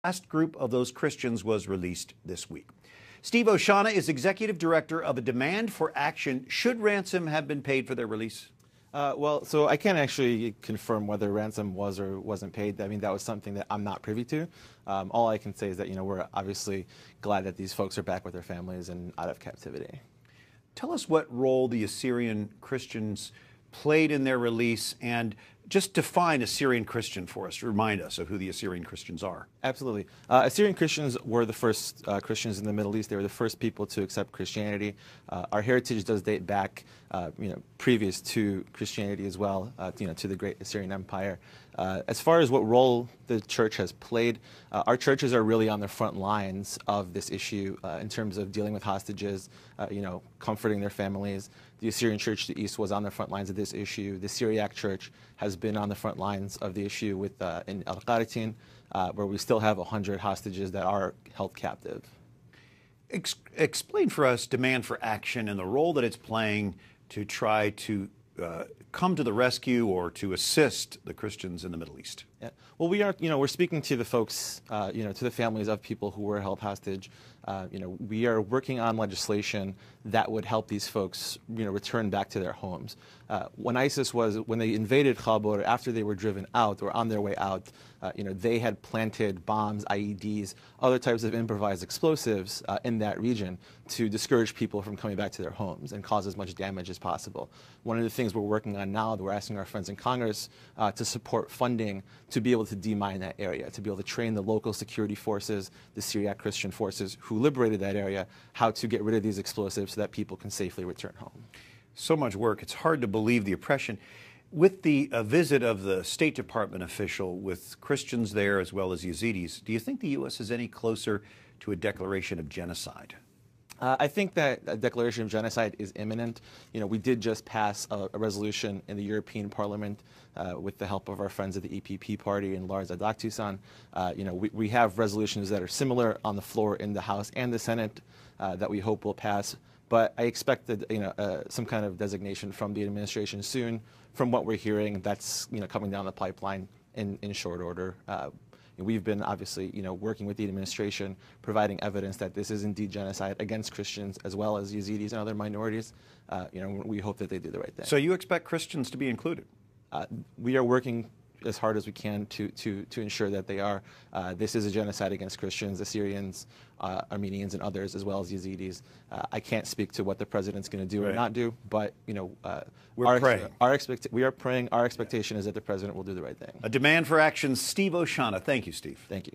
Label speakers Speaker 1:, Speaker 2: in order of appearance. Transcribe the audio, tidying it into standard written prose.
Speaker 1: last group of those Christians was released this week. Steve Oshana is executive director of a demand for action. Should ransom have been paid for their release?
Speaker 2: So I can't actually confirm whether ransom was or wasn't paid. I mean, that was something that I'm not privy to. All I can say is that, we're obviously glad that these folks are back with their families and out of captivity.
Speaker 1: Tell us what role the Assyrian Christians played in their release, and just define Assyrian Christian for us. Remind us of who the Assyrian Christians are.
Speaker 2: Absolutely. Assyrian Christians were the first Christians in the Middle East. They were the first people to accept Christianity. Our heritage does date back, previous to Christianity as well, to the great Assyrian Empire. As far as what role the church has played, our churches are really on the front lines of this issue in terms of dealing with hostages, comforting their families. The Assyrian Church to the east was on the front lines of this issue. The Syriac Church has been on the front lines of the issue with in Al-Qaratin, where we still have 100 hostages that are held captive.
Speaker 1: Explain for us demand for action and the role that it's playing to try to come to the rescue or to assist the Christians in the Middle East.
Speaker 2: Yeah. Well, we are, we're speaking to the folks, to the families of people who were held hostage. We are working on legislation that would help these folks, return back to their homes. When they invaded Khabor, after they were driven out or on their way out, they had planted bombs, IEDs, other types of improvised explosives in that region to discourage people from coming back to their homes and cause as much damage as possible. One of the things we're working on now, that we're asking our friends in Congress to support funding to be able to demine that area, to be able to train the local security forces, the Syriac Christian forces who liberated that area, how to get rid of these explosives so that people can safely return home.
Speaker 1: So much work. It's hard to believe the oppression. With the visit of the State Department official with Christians there as well as Yazidis, do you think the U.S. is any closer to a declaration of genocide?
Speaker 2: I think that a declaration of genocide is imminent. We did just pass a resolution in the European Parliament with the help of our friends at the EPP party and Lars Adaktusson. We have resolutions that are similar on the floor in the House and the Senate that we hope will pass. But I expect that some kind of designation from the administration soon. From what we're hearing, that's coming down the pipeline in short order. We've been obviously working with the administration, providing evidence that this is indeed genocide against Christians as well as Yazidis and other minorities. We hope that they do the right thing.
Speaker 1: So you expect Christians to be included?
Speaker 2: We are working as hard as we can to ensure that they are. This is a genocide against Christians, Assyrians, Armenians, and others, as well as Yazidis. I can't speak to what the president's going to do or not do, but
Speaker 1: we're praying.
Speaker 2: We are praying. Our expectation is that the president will do the right thing.
Speaker 1: A demand for action. Steve Oshana. Thank you, Steve.
Speaker 2: Thank you.